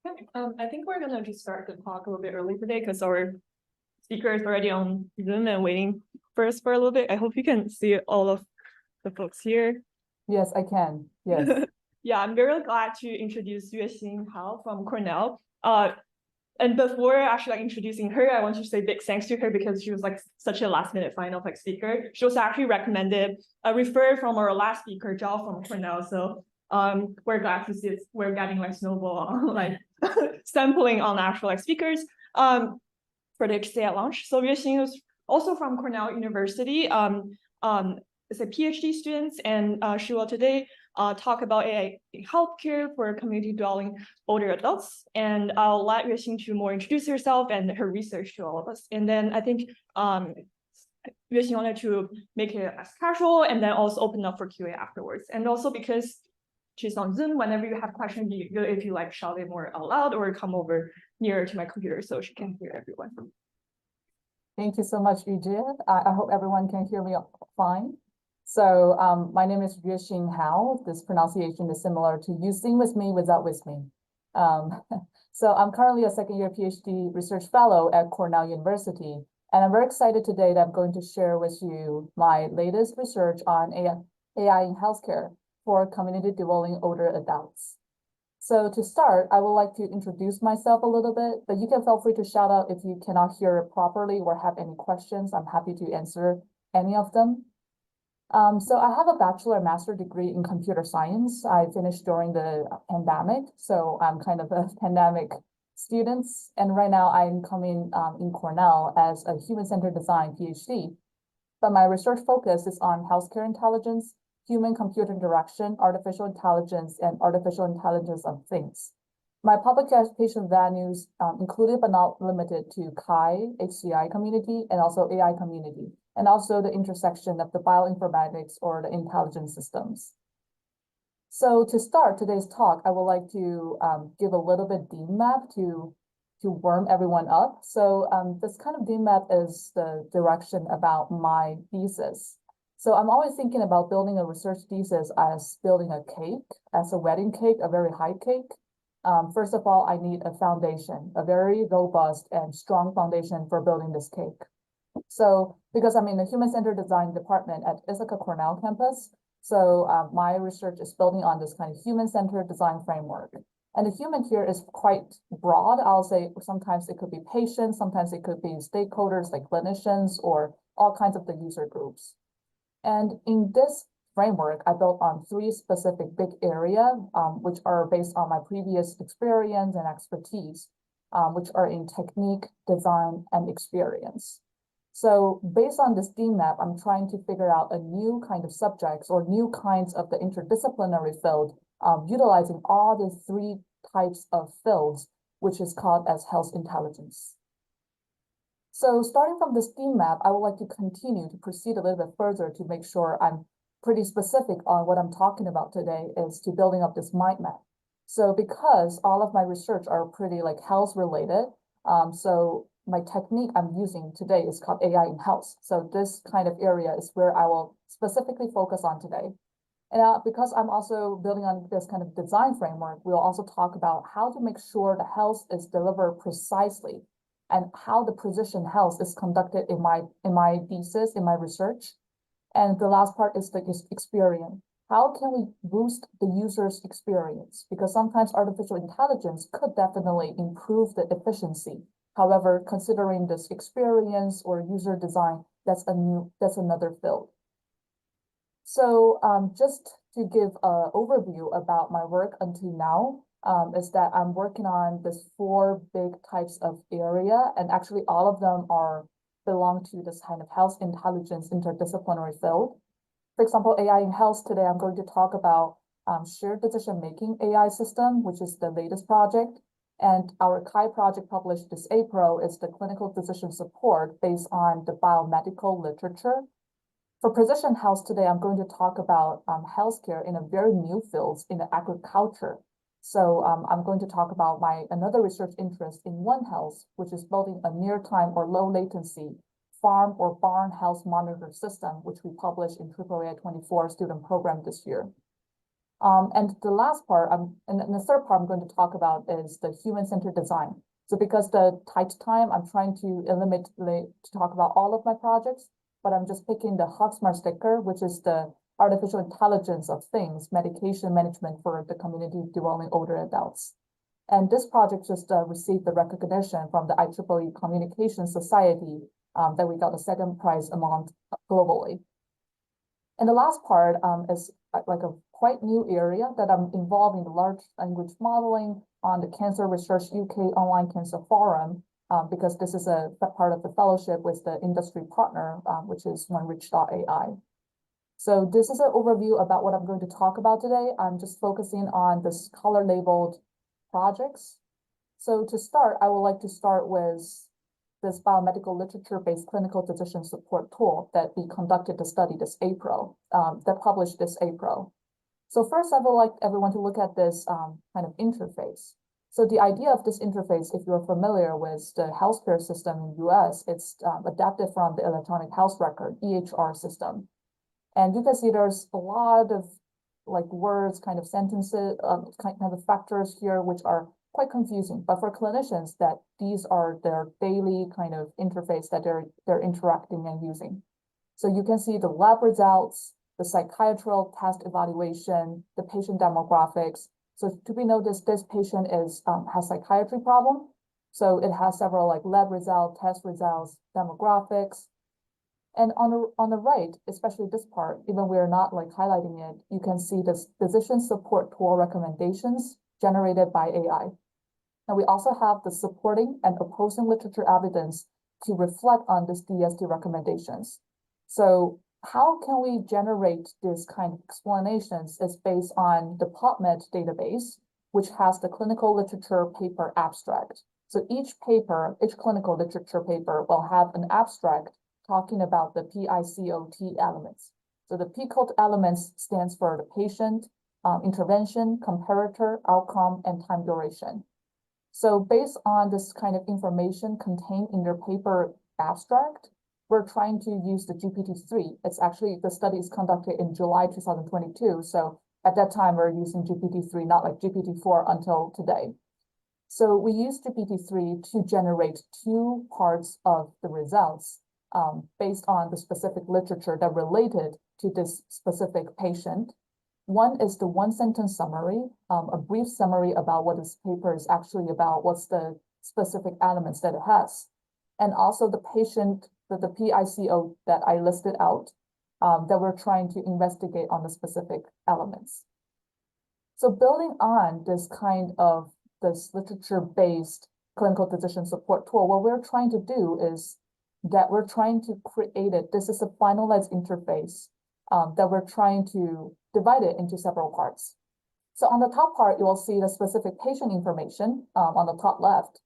I think we're gonna just start the talk a little bit early today because our speaker is already on Zoom and waiting for us for a little bit. I hope you can see all of the folks here. Yes, I can. Yes. Yeah, I'm very glad to introduce Yuexing Hao from Cornell. And before actually introducing her, I want to say big thanks to her because she was like such a last minute find of speaker. She was actually recommended, referred from our last speaker, Zhao from Cornell. So we're glad to see we're getting snowball on sampling on actual speakers for the HCI launch. So Yuexing is also from Cornell University. It's a PhD student, and she will today talk about AI in healthcare for community dwelling older adults. And I'll let Yuexing to more introduce herself and her research to all of us. And then I think Yuexing wanted to make it as casual and then also open up for QA afterwards. And also because she's on Zoom, whenever you have questions, if you shout it more out loud or come over nearer to my computer so she can hear everyone. Thank you so much, Ejid. I hope everyone can hear me fine. So my name is Yuexing Hao. This pronunciation is similar to you sing with me without with me. So I'm currently a second-year PhD research fellow at Cornell University. And I'm very excited today that I'm going to share with you my latest research on AI in healthcare for community dwelling older adults. So to start, I would like to introduce myself a little bit, but you can feel free to shout out if you cannot hear it properly or have any questions. I'm happy to answer any of them. So I have a bachelor and master degree in computer science. I finished during the pandemic, so I'm kind of a pandemic student. And right now I'm coming in Cornell as a human-centered design PhD. But my research focus is on healthcare intelligence, human-computer interaction, artificial intelligence, and artificial intelligence of things. My publication venues included but not limited to CHI, HCI community, and also AI community, and also the intersection of the bioinformatics or the intelligence systems. So to start today's talk, I would like to give a little bit theme map to warm everyone up. So this kind of theme map is the direction about my thesis. So I'm always thinking about building a research thesis as building a cake, as a wedding cake, a very high cake. First of all, I need a foundation, a very robust and strong foundation for building this cake. So because I'm in the human-centered design department at Ithaca Cornell campus, so my research is building on this kind of human-centered design framework. And the human here is quite broad. I'll say sometimes it could be patients, sometimes it could be stakeholders like clinicians or all kinds of the user groups. And in this framework, I built on 3 specific big areas, which are based on my previous experience and expertise, which are in technique, design, and experience. So based on this theme map, I'm trying to figure out a new kind of subjects or new kinds of the interdisciplinary field, utilizing all the 3 types of fields, which is called as health intelligence. So starting from this theme map, I would like to continue to proceed a little bit further to make sure I'm pretty specific on what I'm talking about today is to building up this mind map. So because all of my research are pretty health related, so my technique I'm using today is called AI in health. So this kind of area is where I will specifically focus on today. And because I'm also building on this kind of design framework, we'll also talk about how to make sure the health is delivered precisely and how the precision health is conducted in my thesis, in my research. And the last part is the experience. How can we boost the user's experience? Because sometimes artificial intelligence could definitely improve the efficiency. However, considering this experience or user design, that's another field. So just to give an overview about my work until now, is that I'm working on this 4 big types of area, and actually all of them belong to this kind of health intelligence interdisciplinary field. For example, AI in health today, I'm going to talk about shared decision-making AI system, which is the latest project. And our CHI project published this April is the clinical decision support based on the biomedical literature. For precision health today, I'm going to talk about healthcare in a very new field in the agriculture. So I'm going to talk about another research interest in One Health, which is building a near-time or low latency farm or barn health monitor system, which we published in AAA 24 student program this year. And the last part, and the third part I'm going to talk about is the human-centered design. So because the tight time, I'm trying to limit to talk about all of my projects, but I'm just picking the HubSmart sticker, which is the artificial intelligence of things, medication management for the community developing older adults. And this project just received the recognition from the IEEE Communication Society that we got the second prize among globally. And the last part is like a quite new area that I'm involved in the large language modeling on the Cancer Research UK Online Cancer Forum, because this is a part of the fellowship with the industry partner, which is OneReach.ai. So this is an overview about what I'm going to talk about today. I'm just focusing on this color labeled projects. So to start, I would like to start with this biomedical literature-based clinical decision support tool that we conducted the study this April, that published this April. So first, I would like everyone to look at this kind of interface. So the idea of this interface, if you're familiar with the healthcare system in the US, it's adapted from the electronic health record, EHR system. And you can see there's a lot of like words, kind of sentences, kind of factors here, which are quite confusing. But for clinicians, that these are their daily kind of interface that they're interacting and using. So you can see the lab results, the psychiatrical test evaluation, the patient demographics. So to be noticed, this patient is has psychiatry problem. So it has several like lab results, test results, demographics. And on the right, especially this part, even we're not like highlighting it, you can see this decision support tool recommendations generated by AI. And we also have the supporting and opposing literature evidence to reflect on this DST recommendations. So how can we generate this kind of explanations is based on the PubMed database, which has the clinical literature paper abstract. So each paper, each clinical literature paper will have an abstract talking about the PICOT elements. So the PICOT elements stands for the patient, intervention, comparator, outcome, and time duration. So based on this kind of information contained in their paper abstract, we're trying to use the GPT-3. It's actually, the study is conducted in July 2022. So at that time, we're using GPT-3, not like GPT-4 until today. So we use GPT-3 to generate two parts of the results based on the specific literature that related to this specific patient. One is the one sentence summary, a brief summary about what this paper is actually about, what's the specific elements that it has. And also the patient, the PICO that I listed out, that we're trying to investigate on the specific elements. So building on this kind of this literature-based clinical decision support tool, what we're trying to do is that we're trying to create it. This is a finalized interface that we're trying to divide it into several parts. So on the top part, you will see the specific patient information on the top left.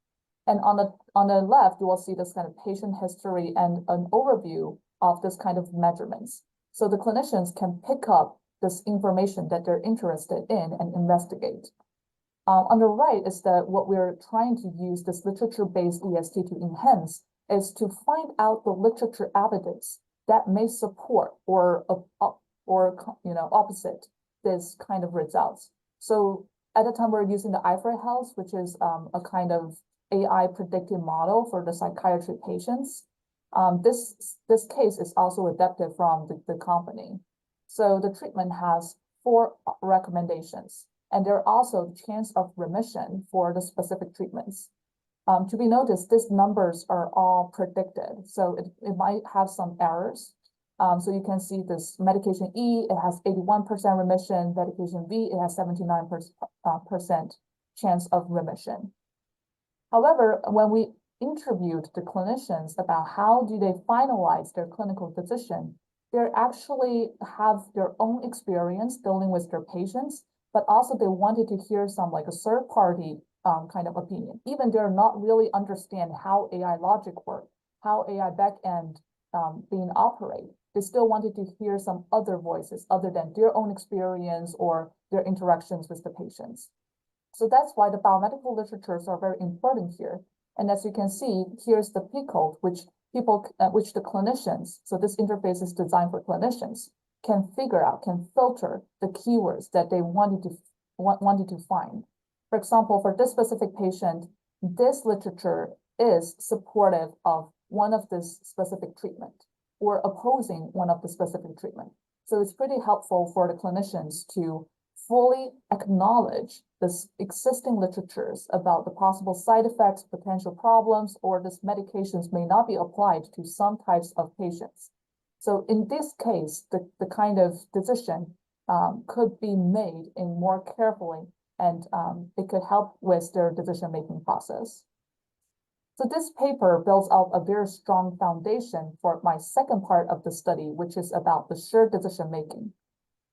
And on the left, you will see this kind of patient history and an overview of this kind of measurements. So the clinicians can pick up this information that they're interested in and investigate. On the right is that what we're trying to use this literature-based EST to enhance is to find out the literature evidence that may support or opposite this kind of results. So at the time we're using the iFray Health, which is a kind of AI predictive model for the psychiatry patients. This case is also adapted from the company. So the treatment has 4 recommendations, and there are also chance of remission for the specific treatments. To be noticed, these numbers are all predicted, so it might have some errors. So you can see this medication E, it has 81% remission, medication V, it has 79% chance of remission. However, when we interviewed the clinicians about how do they finalize their clinical decision, they actually have their own experience dealing with their patients, but also they wanted to hear some like a third party kind of opinion. Even they're not really understand how AI logic work, how AI backend being operate. They still wanted to hear some other voices other than their own experience or their interactions with the patients. So that's why the biomedical literatures are very important here. And as you can see, here's the P code, which the clinicians, so this interface is designed for clinicians. can figure out, can filter the keywords that they wanted to find. For example, for this specific patient, this literature is supportive of one of this specific treatment or opposing one of the specific treatment. So it's pretty helpful for the clinicians to fully acknowledge this existing literatures about the possible side effects, potential problems, or this medications may not be applied to some types of patients. So in this case, the kind of decision could be made in more carefully, and it could help with their decision-making process. So this paper builds out a very strong foundation for my second part of the study, which is about the shared decision-making.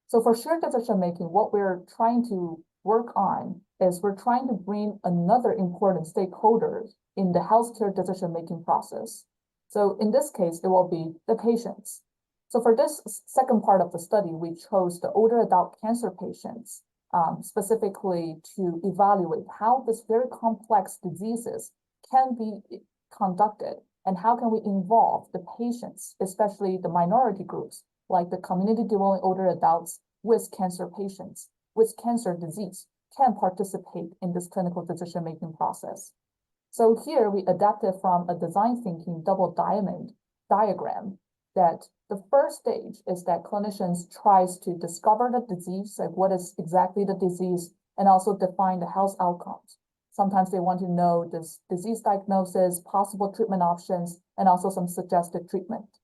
So for shared decision-making, what we're trying to work on is we're trying to bring another important stakeholder in the healthcare decision-making process. So in this case, it will be the patients. So for this second part of the study, we chose the older adult cancer patients, specifically to evaluate how this very complex diseases can be conducted and how can we involve the patients, especially the minority groups, like the community dwelling older adults with cancer patients, with cancer disease, can participate in this clinical decision-making process. So here we adapted from a design thinking double diamond diagram that the first stage is that clinicians tries to discover the disease, like what is exactly the disease, and also define the health outcomes. Sometimes they want to know this disease diagnosis, possible treatment options, and also some suggested treatment.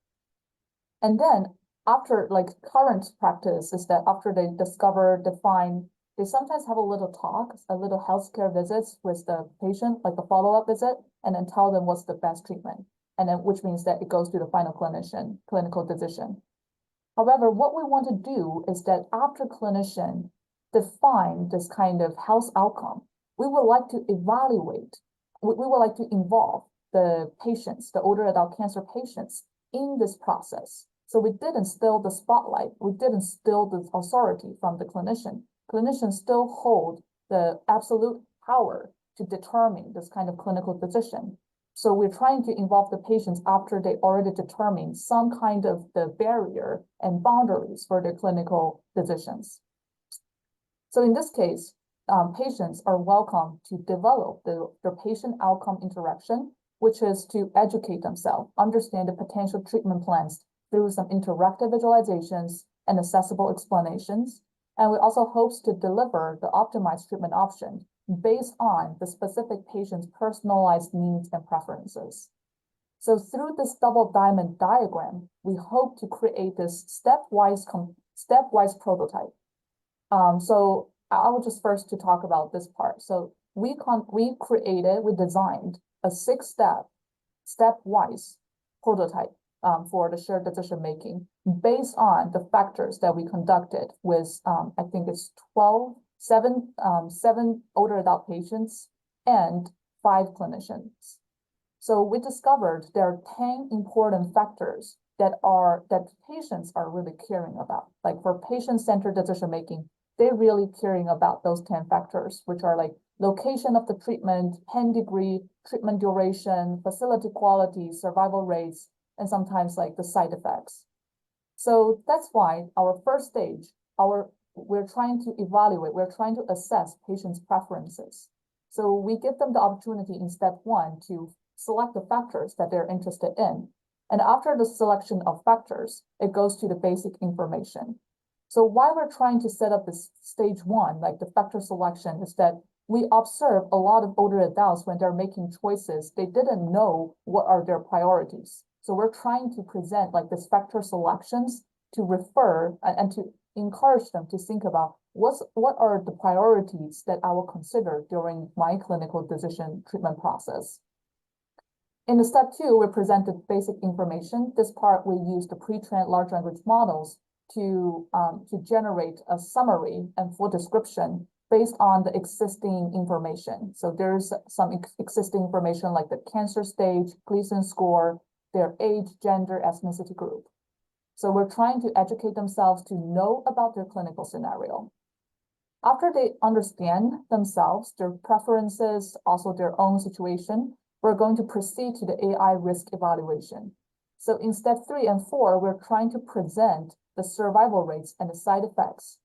And then after, like, current practice is that after they discover, define, they sometimes have a little talk, a little healthcare visits with the patient, like a follow-up visit, and then tell them what's the best treatment. And then, which means that it goes to the final clinical decision. However, what we want to do is that after clinician define this kind of health outcome, we would like to evaluate, we would like to involve the patients, the older adult cancer patients in this process. So we didn't steal the spotlight, we didn't steal the authority from the clinician. Clinicians still hold the absolute power to determine this kind of clinical decision. So we're trying to involve the patients after they already determine some kind of the barrier and boundaries for their clinical decisions. So in this case, patients are welcome to develop their patient outcome interaction, which is to educate themselves, understand the potential treatment plans through some interactive visualizations and accessible explanations. And we also hopes to deliver the optimized treatment option based on the specific patient's personalized needs and preferences. So through this double diamond diagram, we hope to create this stepwise prototype. So I will just first to talk about this part. So we designed a 6-step, stepwise prototype for the shared decision making based on the factors that we conducted with, I think it's 7 older adult patients and 5 clinicians. So we discovered there are 10 important factors that patients are really caring about. Like for patient-centered decision making, they're really caring about those 10 factors, which are like location of the treatment, pain degree, treatment duration, facility quality, survival rates, and sometimes like the side effects. So that's why our first stage, we're trying to evaluate, we're trying to assess patients' preferences. So we give them the opportunity in step 1 to select the factors that they're interested in. And after the selection of factors, it goes to the basic information. So why we're trying to set up this stage 1, like the factor selection, is that we observe a lot of older adults when they're making choices, they didn't know what are their priorities. So we're trying to present like this factor selections to refer and to encourage them to think about what are the priorities that I will consider during my clinical decision treatment process. In the step 2, we presented basic information. This part, we used the pre-trained large language models to generate a summary and full description based on the existing information. So there's some existing information like the cancer stage, Gleason score, their age, gender, ethnicity group. So we're trying to educate themselves to know about their clinical scenario. After they understand themselves, their preferences, also their own situation, we're going to proceed to the AI risk evaluation. So in step 3 and 4, we're trying to present the survival rates, and the side effects.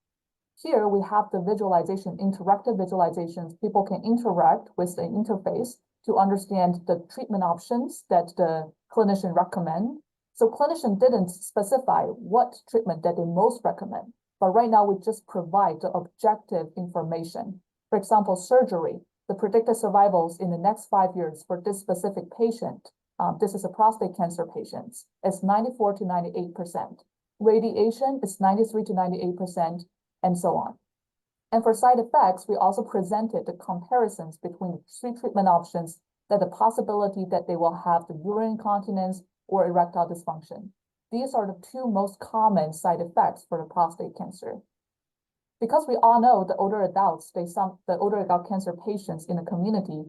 Here we have the visualization, interactive visualizations. People can interact with the interface to understand the treatment options that the clinician recommend. So clinician didn't specify what treatment that they most recommend, but right now we just provide the objective information. For example, surgery, the predicted survivals in the next 5 years for this specific patient, this is a prostate cancer patient, is 94 to 98%. Radiation is 93 to 98%, and so on. And for side effects, we also presented the comparisons between the 3 treatment options, that the possibility that they will have the urine incontinence or erectile dysfunction. These are the 2 most common side effects for the prostate cancer. Because we all know the older adults, the older adult cancer patients in the community,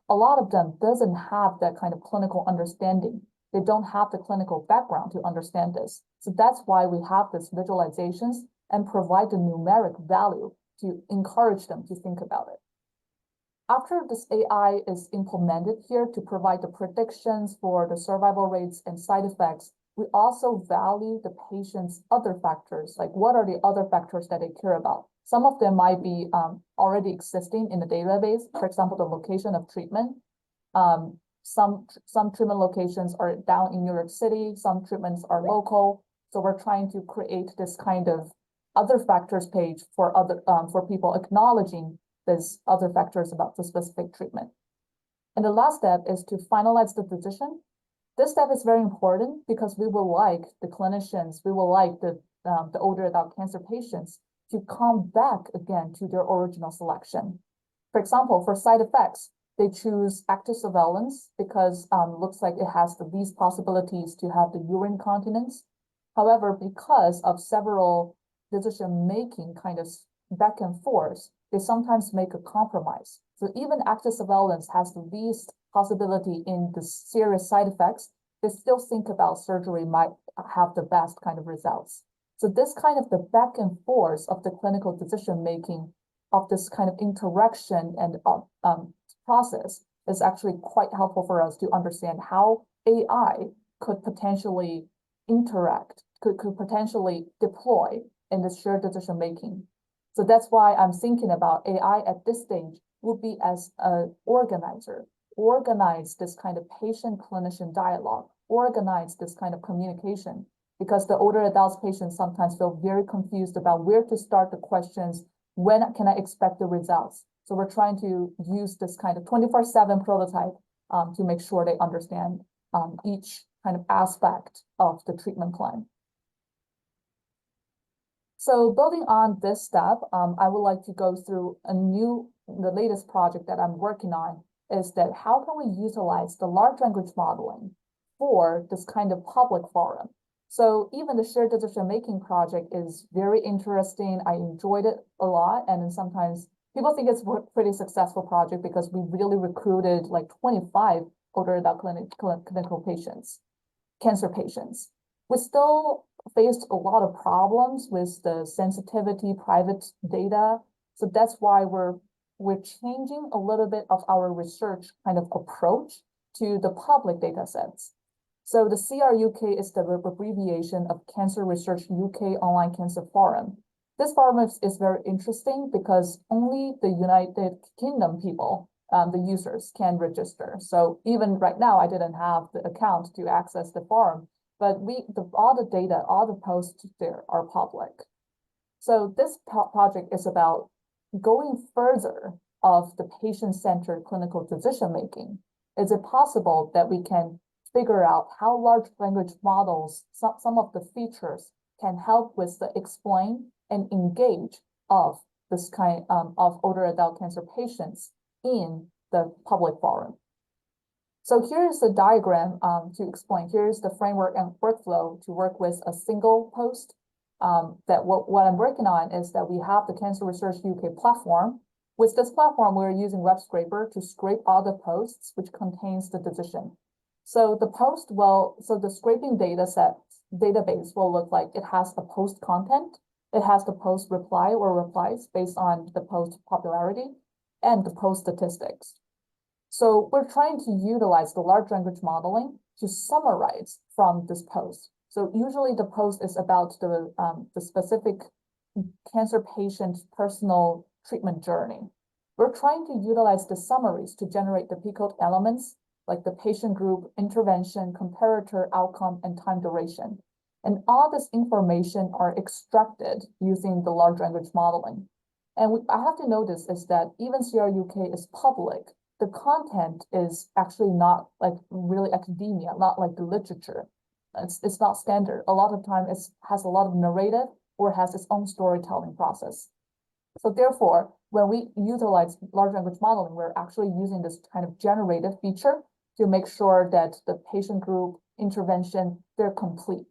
a lot of them doesn't have that kind of clinical understanding. They don't have the clinical background to understand this. So that's why we have these visualizations and provide the numeric value to encourage them to think about it. After this AI is implemented here to provide the predictions for the survival rates and side effects, we also value the patient's other factors, like what are the other factors that they care about. Some of them might be already existing in the database, for example, the location of treatment. Some treatment locations are down in New York City, some treatments are local. So we're trying to create this kind of other factors page for for people acknowledging these other factors about the specific treatment. And the last step is to finalize the decision. This step is very important because we will like the clinicians, we will like the older adult cancer patients to come back again to their original selection. For example, for side effects, they choose active surveillance because looks like it has the least possibilities to have the urine incontinence. However, because of several decision-making kind of back and forth, they sometimes make a compromise. So even active surveillance has the least possibility in the serious side effects. They still think about surgery might have the best kind of results. So this kind of the back and forth of the clinical decision-making of this kind of interaction and process is actually quite helpful for us to understand how AI could potentially interact, could potentially deploy in this shared decision-making. So that's why I'm thinking about AI at this stage would be as an organizer, organize this kind of patient-clinician dialogue, organize this kind of communication, because the older adults patients sometimes feel very confused about where to start the questions, when can I expect the results? So we're trying to use this kind of 24/7 prototype to make sure they understand each kind of aspect of the treatment plan. So building on this step, I would like to go through the latest project that I'm working on is that how can we utilize the large language modeling for this kind of public forum? So even the shared decision-making project is very interesting. I enjoyed it a lot. And then sometimes people think it's a pretty successful project because we really recruited like 25 older adult clinical patients, cancer patients. We still faced a lot of problems with the sensitivity, private data. So that's why we're changing a little bit of our research kind of approach to the public data sets. So the CRUK is the abbreviation of Cancer Research UK Online Cancer Forum. This forum is very interesting because only the United Kingdom people, the users, can register. So even right now, I didn't have the account to access the forum, but all the data, all the posts there are public. So this project is about going further of the patient-centered clinical decision-making. Is it possible that we can figure out how large language models, some of the features can help with the explain and engage of this kind of older adult cancer patients in the public forum. So here's the diagram to explain. Here's the framework and workflow to work with a single post. That what I'm working on is that we have the Cancer Research UK platform. With this platform, we're using Web Scraper to scrape all the posts which contains the decision. So the scraping database will look like it has the post content, it has the post reply or replies based on the post popularity, and the post statistics. So we're trying to utilize the large language modeling to summarize from this post. So usually the post is about the specific cancer patient's personal treatment journey. We're trying to utilize the summaries to generate the P-code elements like the patient group, intervention, comparator, outcome, and time duration. And all this information are extracted using the large language modeling. And I have to notice is that even CRUK is public, the content is actually not like really academia, not like the literature. It's not standard. A lot of time it has a lot of narrative or has its own storytelling process. So therefore, when we utilize large language modeling, we're actually using this kind of generative feature to make sure that the patient group intervention, they're complete.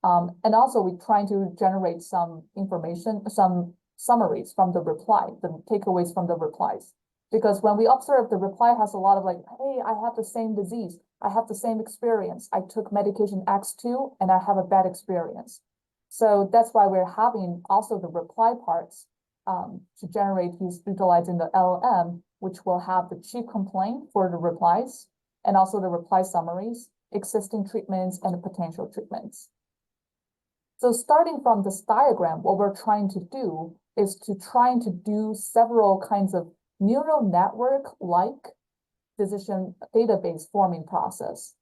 And also we're trying to generate some information, some summaries from the reply, the takeaways from the replies. Because when we observe the reply has a lot of like, hey, I have the same disease, I have the same experience, I took medication X2 and I have a bad experience. So that's why we're having also the reply parts to generate utilizing the LLM, which will have the chief complaint for the replies and also the reply summaries, existing treatments and potential treatments. So starting from this diagram, what we're trying to do is trying to do several kinds of neural network-like physician database forming process.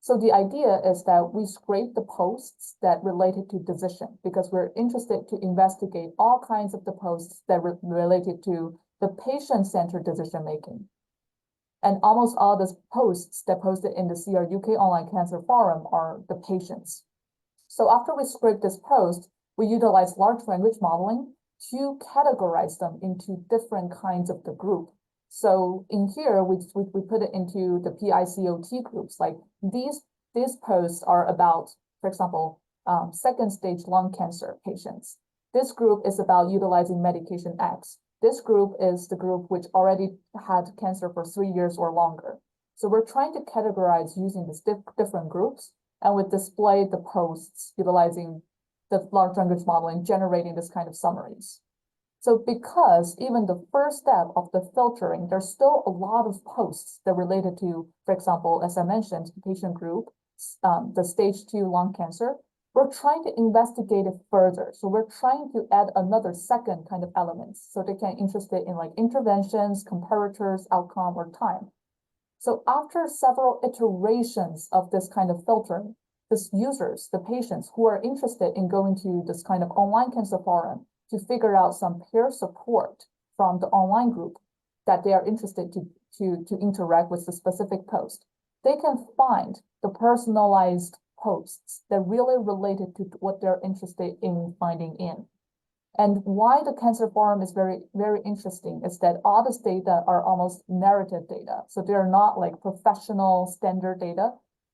So the idea is that we scrape the posts that related to decision because we're interested to investigate all kinds of the posts that related to the patient-centered decision making. And almost all the posts that posted in the CRUK Online Cancer Forum are the patients. So after we scrape this post, we utilize large language modeling to categorize them into different kinds of the group. So in here, we put it into the PICOT groups. Like these posts are about, for example, second stage lung cancer patients. This group is about utilizing medication X. This group is the group which already had cancer for 3 years or longer. So we're trying to categorize using these different groups, and we display the posts utilizing the large language modeling, generating this kind of summaries. So because even the first step of the filtering, there's still a lot of posts that related to, for example, as I mentioned, patient group, the stage 2 lung cancer, we're trying to investigate it further. So we're trying to add another second kind of elements so they can interested in like interventions, comparators, outcome, or time. So after several iterations of this kind of filtering, these users, the patients who are interested in going to this kind of online cancer forum to figure out some peer support from the online group that they are interested to interact with the specific post, they can find the personalized posts that really related to what they're interested in finding in. And why the cancer forum is very, very interesting is that all this data are almost narrative data. So they're not like professional standard data.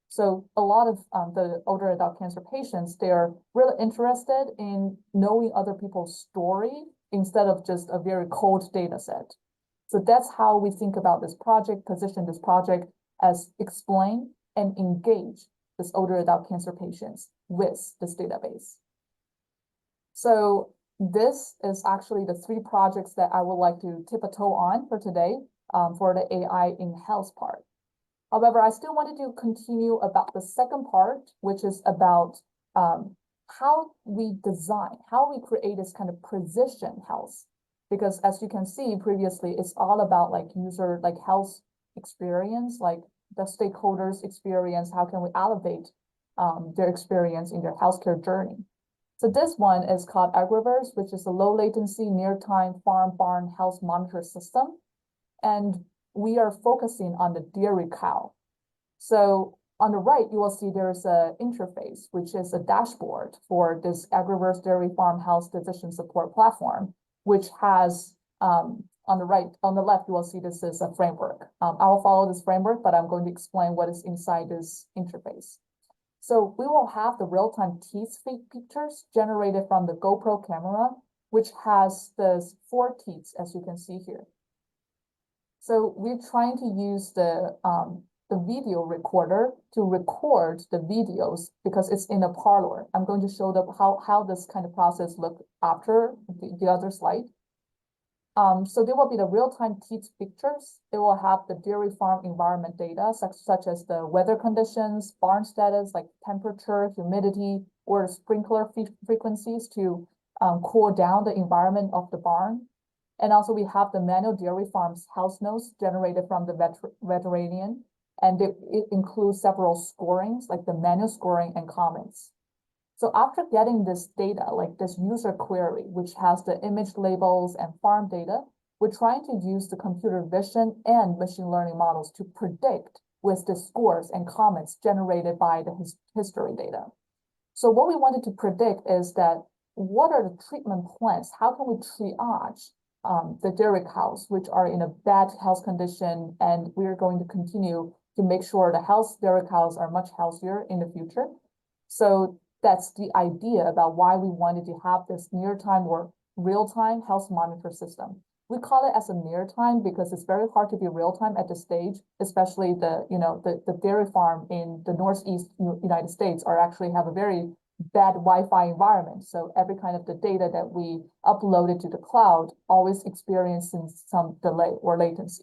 So a lot of the older adult cancer patients, they're really interested in knowing other people's story instead of just a very cold data set. So that's how we think about this project, position this project as explain and engage this older adult cancer patients with this database. So this is actually the 3 projects that I would like to tip a toe on for today for the AI in health part. However, I still wanted to continue about the second part, which is about how we design, how we create this kind of precision health. Because as you can see previously, it's all about like user, like health experience, like the stakeholders experience, how can we elevate their experience in their healthcare journey. So this one is called caregivers, which is a low latency, near time farm barn health monitor system. And we are focusing on the dairy cow. So on the right, you will see there's an interface, which is a dashboard for this caregivers dairy farm health decision support platform, which has on the left, you will see this is a framework. I will follow this framework, but I'm going to explain what is inside this interface. So we will have the real-time teeth pictures generated from the GoPro camera, which has the 4 teeth, as you can see here. So we're trying to use the video recorder to record the videos because it's in a parlor. I'm going to show them how this kind of process look after the other slide. So there will be the real-time teeth pictures. It will have the dairy farm environment data, such as the weather conditions, barn status, like temperature, humidity, or sprinkler frequencies to cool down the environment of the barn. And also we have the manual dairy farms health notes generated from the veterinarian. And it includes several scorings, like the manual scoring and comments. So after getting this data, like this user query, which has the image labels and farm data, we're trying to use the computer vision and machine learning models to predict with the scores and comments generated by the history data. So what we wanted to predict is that what are the treatment plans? How can we triage the dairy cows, which are in a bad health condition, and we're going to continue to make sure the dairy cows are much healthier in the future. So that's the idea about why we wanted to have this near-time or real-time health monitor system. We call it as a near-time because it's very hard to be real-time at this stage, especially the dairy farm in the Northeast United States actually have a very bad Wi-Fi environment. So every kind of the data that we uploaded to the cloud always experiencing some delay or latency.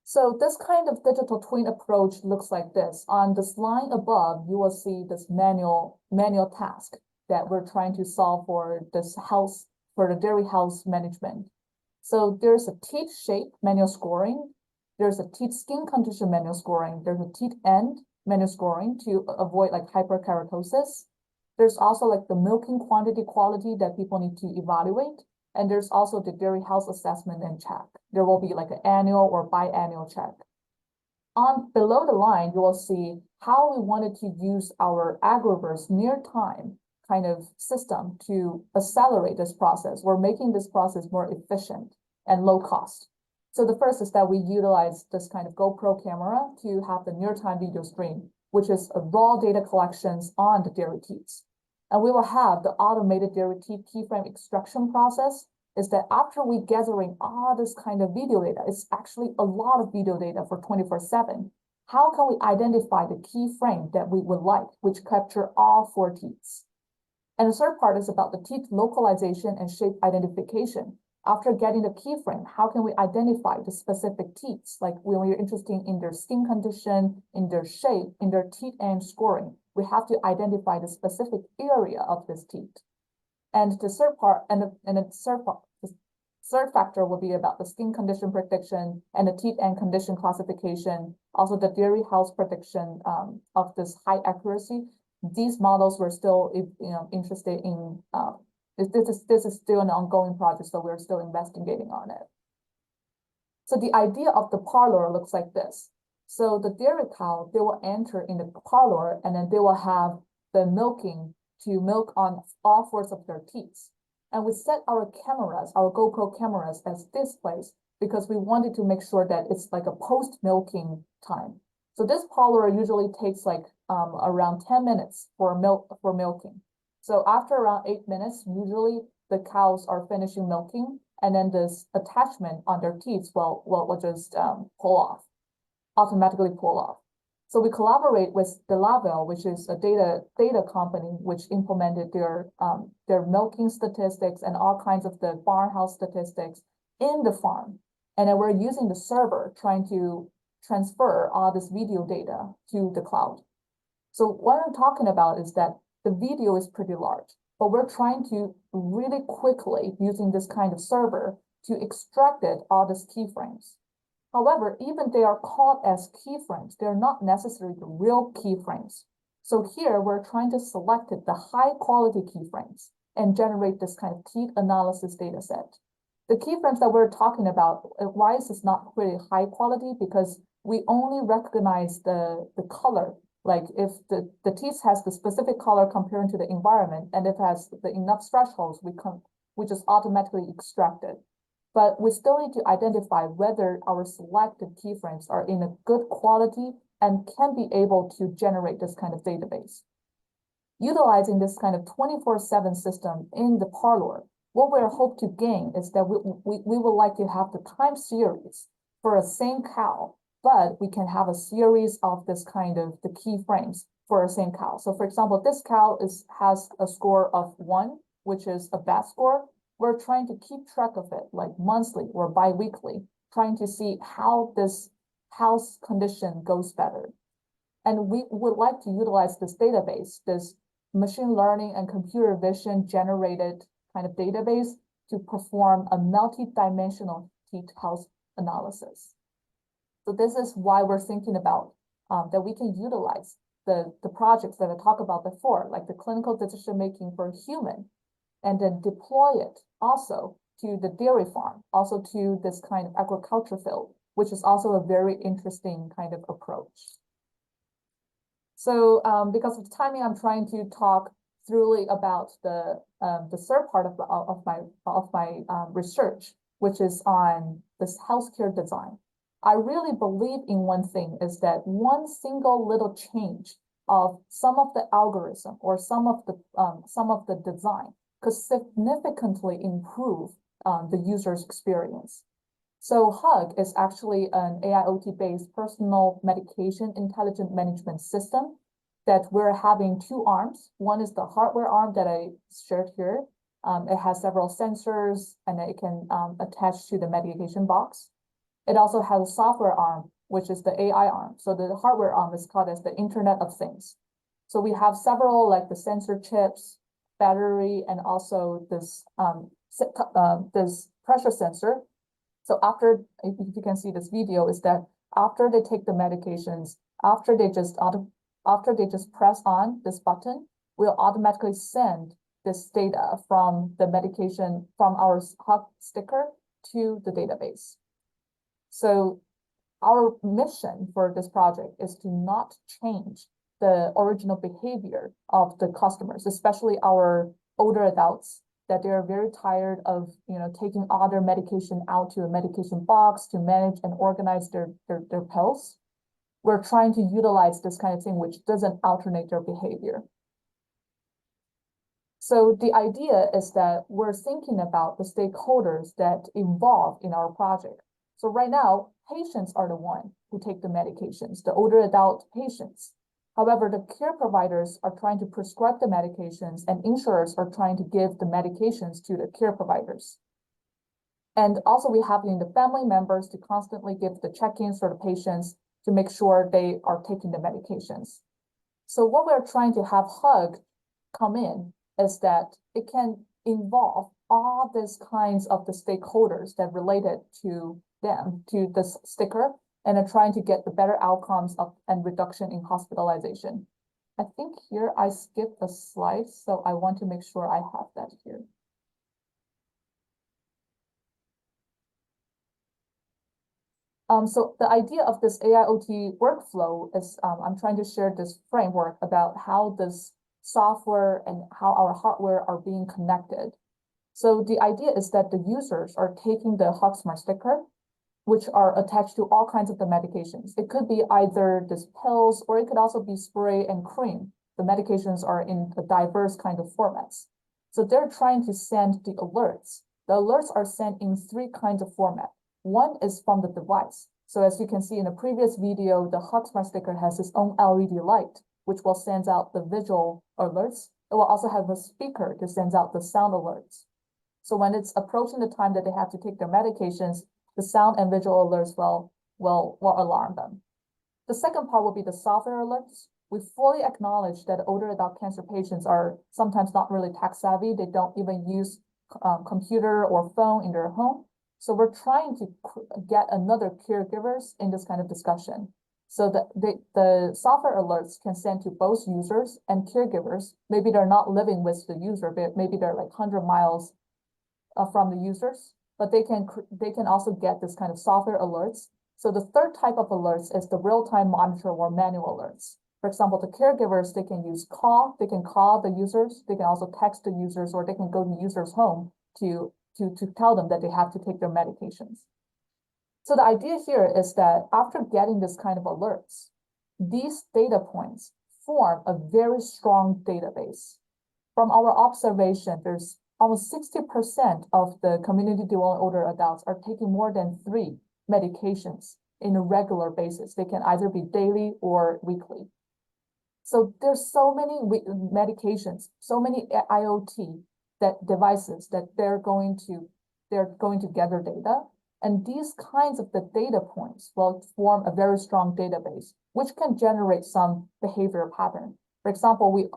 So this kind of digital twin approach looks like this. On this line above, you will see this manual task that we're trying to solve for the dairy health management. So there's a teeth shape manual scoring. There's a teeth skin condition manual scoring. There's a teeth end manual scoring to avoid like hyperkeratosis. There's also like the milking quantity quality that people need to evaluate. And there's also the dairy health assessment and check. There will be like an annual or biannual check. On below the line, you will see how we wanted to use our agriverse near-time kind of system to accelerate this process. We're making this process more efficient and low cost. So the first is that we utilize this kind of GoPro camera to have the near-time video stream, which is a raw data collections on the dairy teats. And we will have the automated dairy teat keyframe extraction process is that after we gathering all this kind of video data, it's actually a lot of video data for 24/7. How can we identify the key frame that we would like, which capture all 4 teats? And the third part is about the teeth localization and shape identification. After getting the keyframe, how can we identify the specific teats? Like when we're interested in their skin condition, in their shape, in their teeth end scoring, we have to identify the specific area of this teeth. And the third part, the third factor will be about the skin condition prediction and the teeth end condition classification, also the dairy health prediction of this high accuracy. These models we're still interested in. This is still an ongoing project, so we're still investigating on it. So the idea of the parlor looks like this. So the dairy cow, they will enter in the parlor and then they will have the milking to milk on all 4 of their teats. And we set our cameras, our GoPro cameras as displays because we wanted to make sure that it's like a post-milking time. So this parlor usually takes like around 10 minutes for milking. So after around 8 minutes, usually the cows are finishing milking, and then this attachment on their teeth will just automatically pull off. So we collaborate with the Lavel, which is a data company, which implemented their milking statistics and all kinds of the barn health statistics in the farm. And then we're using the server trying to transfer all this video data to the cloud. So what I'm talking about is that the video is pretty large, but we're trying to really quickly using this kind of server to extract all these keyframes. However, even they are called as keyframes, they're not necessarily the real keyframes. So here we're trying to select the high quality keyframes and generate this kind of teeth analysis data set. The keyframes that we're talking about, why is this not really high quality? Because we only recognize the color. Like if the teeth has the specific color comparing to the environment, and if it has the enough thresholds, we just automatically extract it. But we still need to identify whether our selected keyframes are in a good quality and can be able to generate this kind of database. Utilizing this kind of 24/7 system in the parlor, what we hope to gain is that we would like to have the time series for a same cow, but we can have a series of this kind of the keyframes for a same cow. So for example, this cow has a score of 1, which is a bad score. we're trying to keep track of it like monthly or bi-weekly, trying to see how this health condition goes better. And we would like to utilize this database, this machine learning and computer vision generated kind of database to perform a multi-dimensional health analysis. So this is why we're thinking about that we can utilize the projects that I talked about before, like the clinical decision-making for human, and then deploy it also to the dairy farm, also to this kind of agriculture field, which is also a very interesting kind of approach. So because of the timing, I'm trying to talk thoroughly about the third part of my research, which is on this healthcare design. I really believe in one thing is that one single little change of some of the algorithm or some of the design could significantly improve the user's experience. So HUG is actually an AIoT-based personal medication intelligent management system that we're having two arms. One is the hardware arm that I shared here. It has several sensors and it can attach to the medication box. It also has a software arm, which is the AI arm. So the hardware arm is called as the Internet of Things. So we have several like the sensor chips, battery, and also this pressure sensor. So after, if you can see this video, is that after they take the medications, after they just press on this button, we'll automatically send this data from the medication, from our HUG sticker to the database. So our mission for this project is to not change the original behavior of the customers, especially our older adults, that they are very tired of taking all their medication out to a medication box to manage and organize their pills. We're trying to utilize this kind of thing which doesn't alternate their behavior. So the idea is that we're thinking about the stakeholders that involve in our project. So right now, patients are the one who take the medications, the older adult patients. However, the care providers are trying to prescribe the medications and insurers are trying to give the medications to the care providers. And also we have the family members to constantly give the check-ins for the patients to make sure they are taking the medications. So what we're trying to have HUG come in is that it can involve all these kinds of the stakeholders that related to them, to this sticker, and are trying to get the better outcomes and reduction in hospitalization. I think here I skipped a slide, so I want to make sure I have that here. So the idea of this AIoT workflow is I'm trying to share this framework about how this software and how our hardware are being connected. So the idea is that the users are taking the HUG Smart sticker, which are attached to all kinds of the medications. It could be either these pills, or it could also be spray and cream. The medications are in a diverse kind of formats. So they're trying to send the alerts. The alerts are sent in three kinds of format. One is from the device. So as you can see in the previous video, the HUG Smart sticker has its own LED light, which will send out the visual alerts. It will also have a speaker that sends out the sound alerts. So when it's approaching the time that they have to take their medications, the sound and visual alerts will alarm them. The second part will be the software alerts. We fully acknowledge that older adult cancer patients are sometimes not really tech savvy. They don't even use computer or phone in their home. So we're trying to get another caregivers in this kind of discussion. So that the software alerts can send to both users and caregivers. Maybe they're not living with the user, but maybe they're like 100 miles from the users, but they can also get this kind of software alerts. So the third type of alerts is the real-time monitor or manual alerts. For example, the caregivers, they can call the users, they can also text the users, or they can go to the user's home to tell them that they have to take their medications. So the idea here is that after getting this kind of alerts, these data points form a very strong database. From our observation, there's almost 60% of the community dwelling older adults are taking more than 3 medications in a regular basis. They can either be daily or weekly. So there's so many medications, so many IoT devices that they're going to gather data. And these kinds of the data points will form a very strong database, which can generate some behavioral pattern. For example, we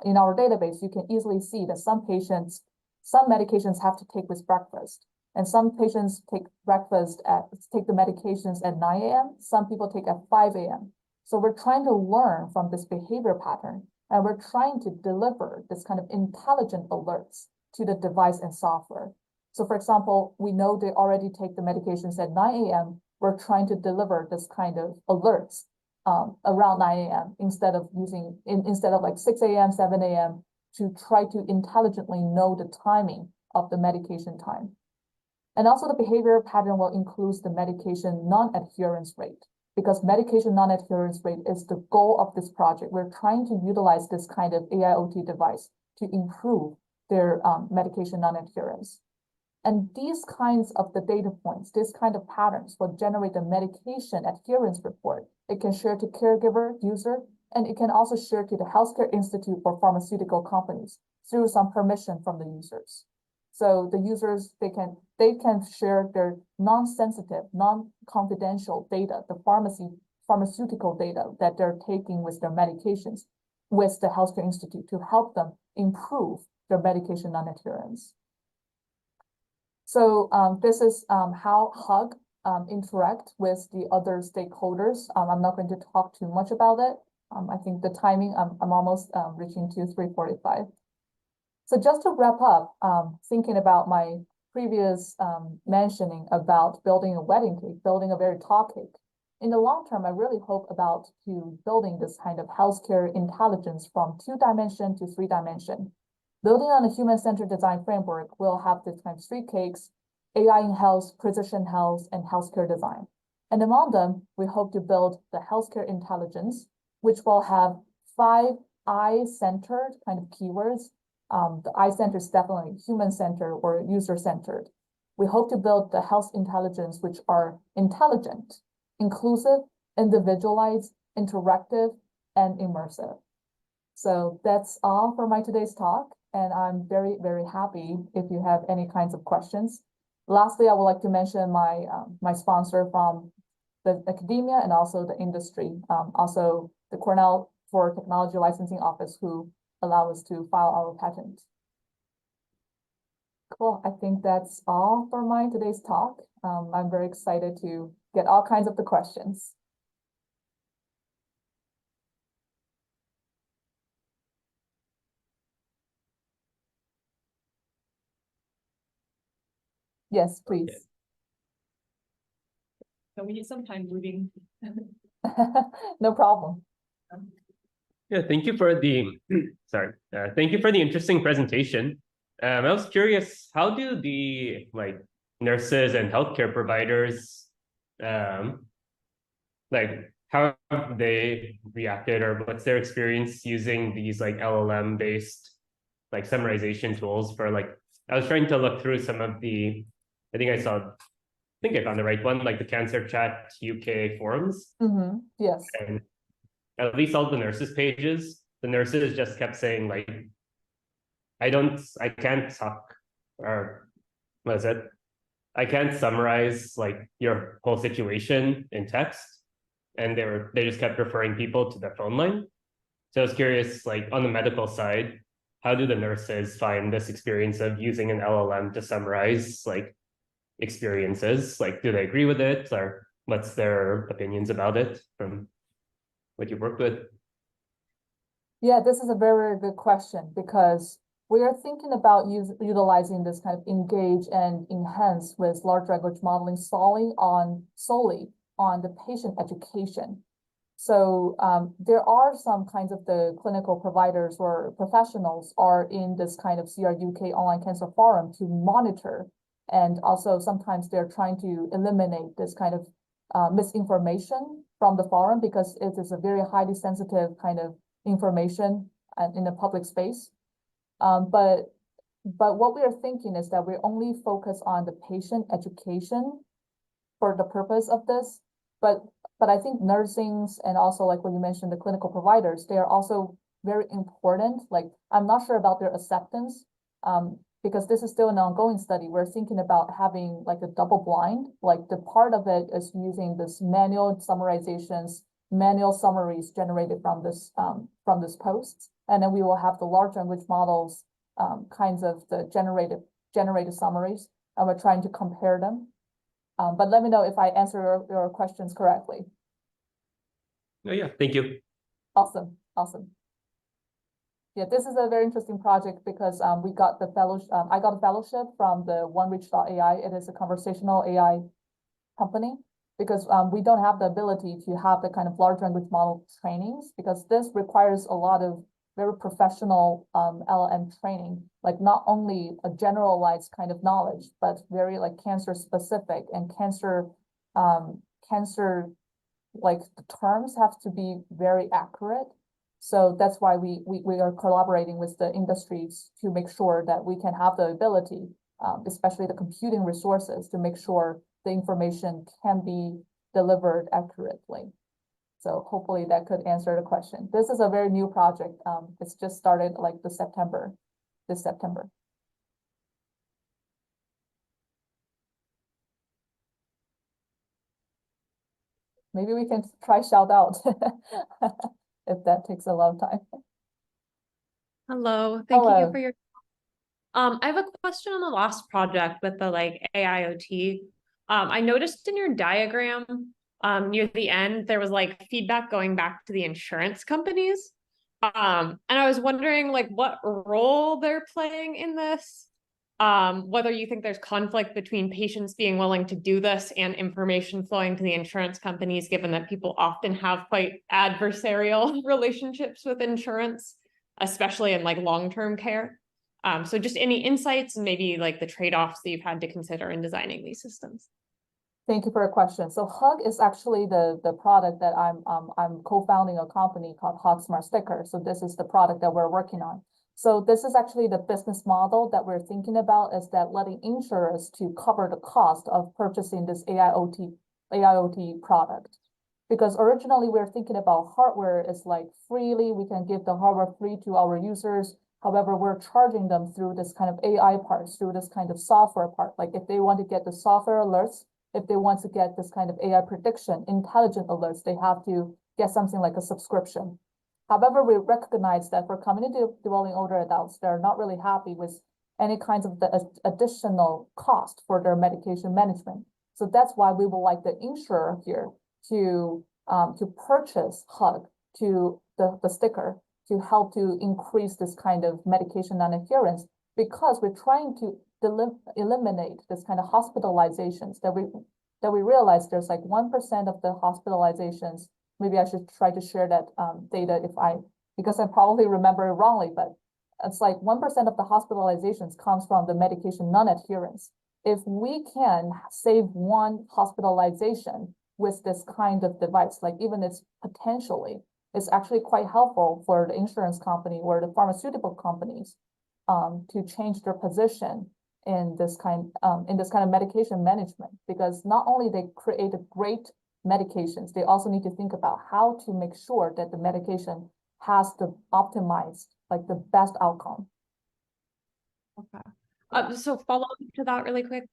in our database, you can easily see that some medications have to take with breakfast, and some patients take the medications at 9 a.m. Some people take at 5 a.m. So we're trying to learn from this behavior pattern, and we're trying to deliver this kind of intelligent alerts to the device and software. So for example, we know they already take the medications at 9 a.m. We're trying to deliver this kind of alerts around 9 a.m. instead of like 6 a.m., 7 a.m. to try to intelligently know the timing of the medication time. And also the behavior pattern will include the medication non-adherence rate, because medication non-adherence rate is the goal of this project. We're trying to utilize this kind of AIoT device to improve their medication non-adherence. And these kinds of the data points, this kind of patterns will generate a medication adherence report. It can share to caregiver, user, and it can also share to the healthcare institute or pharmaceutical companies through some permission from the users. So the users, they can share their non-sensitive, non-confidential data, the pharmaceutical data that they're taking with their medications with the healthcare institute to help them improve their medication non-adherence. So this is how Hug interact with the other stakeholders. I'm not going to talk too much about it. I think the timing, I'm almost reaching to 3:45. So just to wrap up, thinking about my previous mentioning about building a wedding cake, building a very tall cake. In the long term, I really hope about building this kind of healthcare intelligence from 2-dimension to 3-dimension. Building on a human-centered design framework, we'll have this kind of 3 cakes: AI in health, precision health, and healthcare design. And among them, we hope to build the healthcare intelligence, which will have 5 I-centered kind of keywords. The I-centered is definitely human-centered or user-centered. We hope to build the health intelligence, which are intelligent, inclusive, individualized, interactive, and immersive. So that's all for my today's talk. And I'm very, very happy if you have any kinds of questions. Lastly, I would like to mention my sponsor from the academia and also the industry, also the Cornell for Technology Licensing Office, who allow us to file our patent. Cool, I think that's all for my today's talk. I'm very excited to get all kinds of the questions. Yes, please. Okay. So we need some time moving. No problem. Yeah, thank you for the thank you for the interesting presentation. I was curious, how do the nurses and healthcare providers how have they reacted, or what's their experience using these LLM based summarization tools for I was trying to look through some of the I think I found the right one, the Cancer Chat UK forums. Mm-hmm. Yes. And at least all the nurses pages, the nurses just kept saying I can't talk, or what is it? I can't summarize your whole situation in text. And they just kept referring people to the phone line. So I was curious, on the medical side, how do the nurses find this experience of using an LLM to summarize experiences? Do they agree with it, or what's their opinions about it from what you've worked with? Yeah, this is a very good question, because we are thinking about utilizing this kind of engage and enhance with large language modeling solely on the patient education. So there are some kinds of the clinical providers or professionals are in this kind of CRUK online cancer forum to monitor. And also sometimes they're trying to eliminate this kind of misinformation from the forum, because it is a very highly sensitive kind of information in the public space. But what we are thinking is that we only focus on the patient education for the purpose of this. But I think nursings and also what you mentioned, the clinical providers, they are also very important. I'm not sure about their acceptance because this is still an ongoing study, we're thinking about having like a double blind, like the part of it is using this manual summarizations, manual summaries generated from this post. And then we will have the large language models, kinds of the generated summaries, and we're trying to compare them. But let me know if I answer your questions correctly. Oh, yeah, thank you. Awesome. Yeah, this is a very interesting project because we got the fellowship. I got a fellowship from the OneReach.ai. It is a conversational AI company because we don't have the ability to have the kind of large language model trainings because this requires a lot of very professional LLM training, like not only a generalized kind of knowledge, but very like cancer specific and cancer like the terms have to be very accurate. So that's why we are collaborating with the industries to make sure that we can have the ability, especially the computing resources, to make sure the information can be delivered accurately. So hopefully that could answer the question. This is a very new project. It's just started like this September. Maybe we can try shout out if that takes a long time. Hello, thank you Hello. for your. I have a question on the last project with the like AIoT. I noticed in your diagram, near the end, there was like feedback going back to the insurance companies. And I was wondering like what role they're playing in this. Whether you think there's conflict between patients being willing to do this and information flowing to the insurance companies, given that people often have quite adversarial relationships with insurance, especially in like long-term care. So just any insights and maybe like the trade-offs that you've had to consider in designing these systems. Thank you for your question. So Hug is actually the product that I'm co-founding a company called Hug Smart Sticker. So this is the product that we're working on. So this is actually the business model that we're thinking about is that letting insurers to cover the cost of purchasing this AIoT product. Because originally we're thinking about hardware is like freely, we can give the hardware free to our users. However, we're charging them through this kind of AI part, through this kind of software part. Like if they want to get the software alerts, if they want to get this kind of AI prediction, intelligent alerts, they have to get something like a subscription. However, we recognize that for community dwelling older adults, they're not really happy with any kinds of the additional cost for their medication management. So that's why we would like the insurer here to purchase Hug to the sticker to help to increase this kind of medication non-adherence because we're trying to eliminate this kind of hospitalizations that we realize there's like 1% of the hospitalizations. Maybe I should try to share that data because I probably remember it wrongly, but it's like 1% of the hospitalizations comes from the medication non-adherence. If we can save one hospitalization with this kind of device, like even it's actually quite helpful for the insurance company or the pharmaceutical companies to change their position in this kind of medication management, because not only they create a great medications, they also need to think about how to make sure that the medication has the optimized, like the best outcome. Okay. So follow up to that really quick.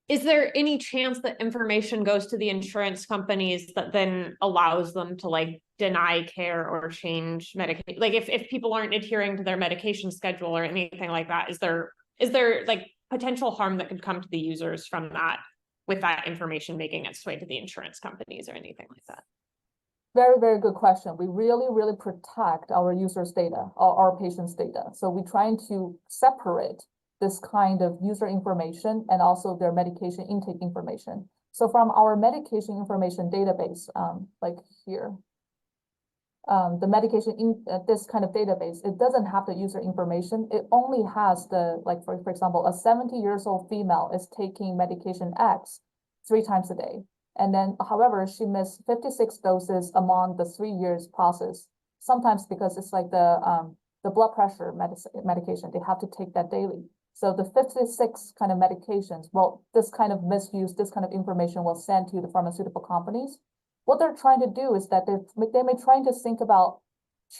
Is there any chance that information goes to the insurance companies that then allows them to like deny care or change medication? Like if people aren't adhering to their medication schedule or anything like that, is there like potential harm that could come to the users from that, with that information making its way to the insurance companies or anything like that? Very, very good question. We really, really protect our users' data, our patients' data. So we're trying to separate this kind of user information and also their medication intake information. So from our medication information database, like here, the medication in this kind of database, it doesn't have the user information. It only has the, like, for example, a 70-year-old female is taking medication X 3 times a day. And then, however, she missed 56 doses among the 3 years process. Sometimes because it's like the blood pressure medication, they have to take that daily. So the 56 kind of medications, well, this kind of misuse, this kind of information will send to the pharmaceutical companies. What they're trying to do is that they may trying to think about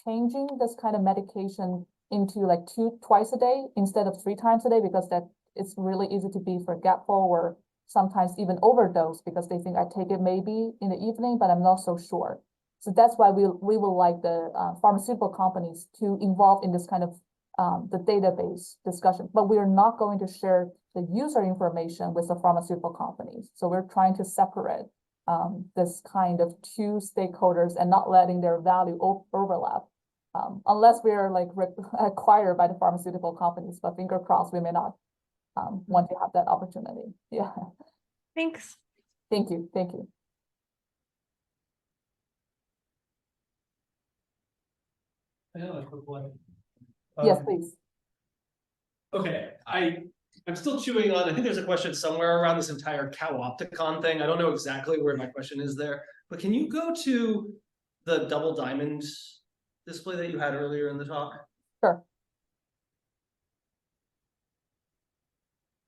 changing this kind of medication into like twice a day instead of 3 times a day, because that it's really easy to be forgetful or sometimes even overdose because they think I take it maybe in the evening, but I'm not so sure. So that's why we will like the pharmaceutical companies to involve in this kind of the database discussion, but we are not going to share the user information with the pharmaceutical companies. So we're trying to separate this kind of 2 stakeholders and not letting their value overlap. Unless we are like acquired by the pharmaceutical companies, but finger crossed, we may not want to have that opportunity. Yeah. Thanks. Thank you. Thank you. I have a quick one. Yes, please. Okay, I'm still chewing on, I think there's a question somewhere around this entire Cow-Opticon thing. I don't know exactly where my question is there, but can you go to the double diamond display that you had earlier in the talk? Sure.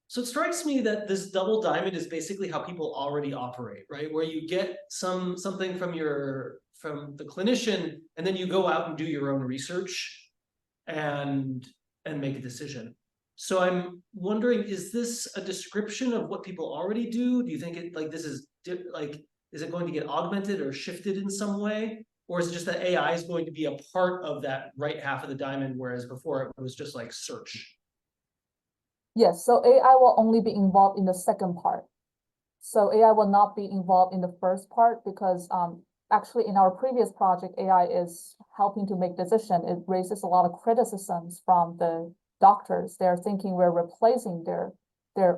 So it strikes me that this double diamond is basically how people already operate, right? Where you get something from the clinician, and then you go out and do your own research and make a decision. So I'm wondering, is this a description of what people already do? Do you think it like this is like, is it going to get augmented or shifted in some way? Or is it just that AI is going to be a part of that right half of the diamond, whereas before it was just like search? Yes, so AI will only be involved in the second part. So AI will not be involved in the first part because actually in our previous project, AI is helping to make decision. It raises a lot of criticisms from the doctors. They're thinking we're replacing their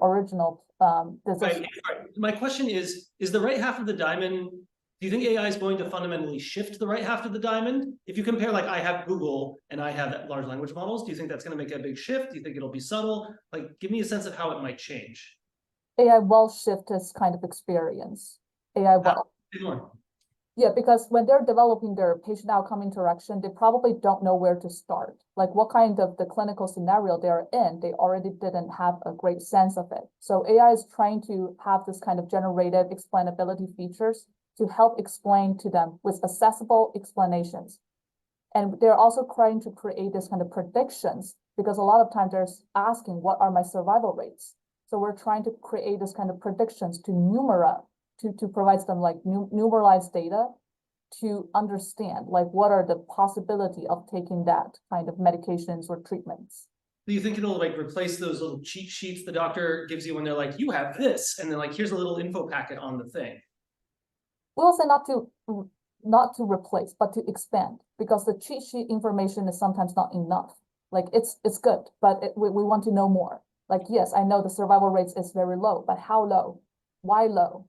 original decision. Right. My question is the right half of the diamond, do you think AI is going to fundamentally shift the right half of the diamond? If you compare, like I have Google and I have large language models, do you think that's going to make a big shift? Do you think it'll be subtle? Like, give me a sense of how it might change. AI will shift this kind of experience. AI will. Yeah, because when they're developing their patient outcome interaction, they probably don't know where to start. Like what kind of the clinical scenario they're in, they already didn't have a great sense of it. So AI is trying to have this kind of generative explainability features to help explain to them with accessible explanations. And they're also trying to create this kind of predictions because a lot of times they're asking, what are my survival rates? So we're trying to create this kind of predictions to to provide them like numeralized data to understand like what are the possibility of taking that kind of medications or treatments. Do you think it'll like replace those little cheat sheets the doctor gives you when they're like, you have this, and then like, here's a little info packet on the thing? We'll say not to replace, but to expand, because the cheat sheet information is sometimes not enough. Like it's good, but we want to know more. Like, yes, I know the survival rates is very low, but how low? Why low?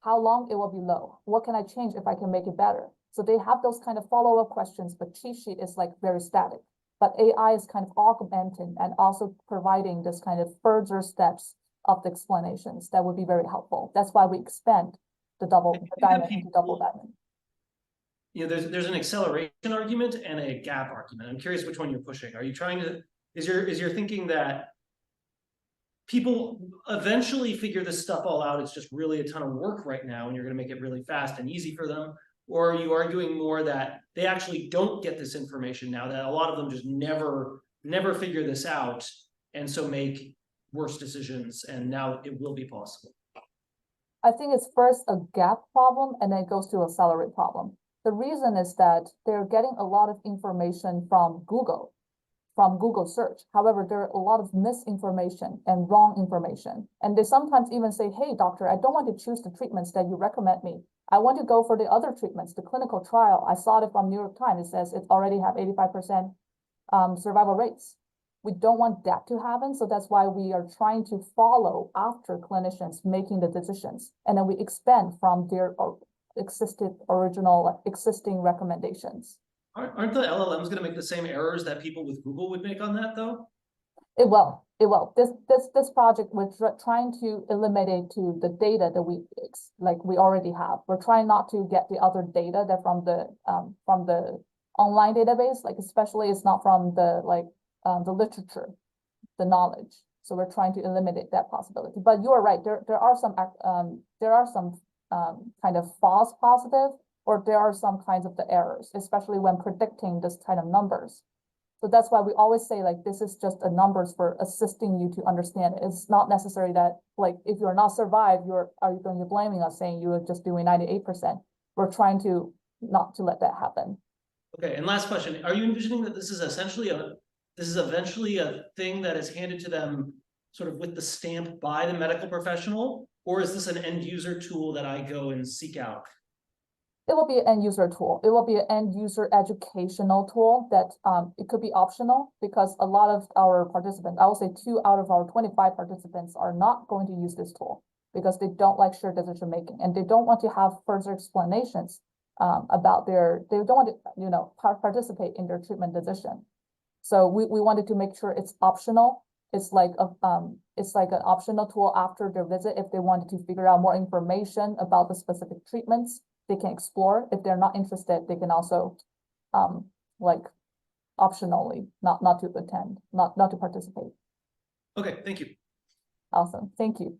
How long it will be low? What can I change if I can make it better? So they have those kind of follow-up questions, but cheat sheet is like very static. But AI is kind of augmenting and also providing this kind of further steps of the explanations that would be very helpful. That's why we expand the diamond into double diamond. You know, there's an acceleration argument and a gap argument. I'm curious which one you're pushing. Are you trying to, is your thinking that people eventually figure this stuff all out, it's just really a ton of work right now and you're going to make it really fast and easy for them? Or are you arguing more that they actually don't get this information now, that a lot of them just never figure this out and so make worse decisions, and now it will be possible? I think it's first a gap problem and then it goes to a salary problem. The reason is that they're getting a lot of information from Google search. However, there are a lot of misinformation and wrong information. And they sometimes even say, hey, doctor, I don't want to choose the treatments that you recommend me. I want to go for the other treatments, the clinical trial. I saw it from New York Times. It says it already have 85% survival rates. We don't want that to happen. So that's why we are trying to follow after clinicians making the decisions. And then we expand from their existing recommendations. Aren't the LLMs going to make the same errors that people with Google would make on that, though? It will. This project, we're trying to eliminate to the data that we already have. We're trying not to get the other data that from the online database, like especially it's not from the the literature, the knowledge. So we're trying to eliminate that possibility. But you are right. There are some kind of false positive, or there are some kinds of the errors, especially when predicting this kind of numbers. So that's why we always say like, this is just a numbers for assisting you to understand it. It's not necessary that like, if you're not survived, are you going to be blaming us saying you were just doing 98%? We're trying to not to let that happen. Okay, and last question, are you envisioning that this is eventually a thing that is handed to them sort of with the stamp by the medical professional? Or is this an end user tool that I go and seek out? It will be an end user tool. It will be an end user educational tool that it could be optional because a lot of our participants, I will say 2 out of our 25 participants are not going to use this tool because they don't like shared decision making and they don't want to have further explanations about they don't want to, participate in their treatment decision. So we wanted to make sure it's optional. It's like an optional tool after their visit. If they wanted to figure out more information about the specific treatments, they can explore. If they're not interested, they can also like optionally not to attend, not to participate. Okay, thank you. Awesome, thank you.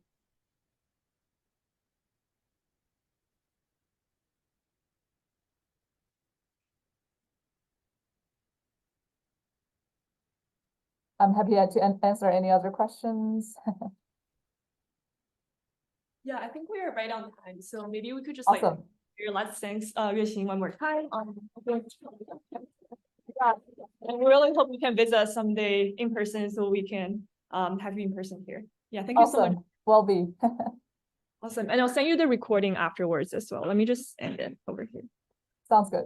I'm happy to answer any other questions. Yeah, I think we are right on time, so maybe we could just Awesome. let's thanks Yuexing one more time. Yeah, and we really hope you can visit us someday in person so we can have you in person here. Yeah, thank you so much. Awesome, will be. Awesome, and I'll send you the recording afterwards as well. Let me just end it over here. Sounds good.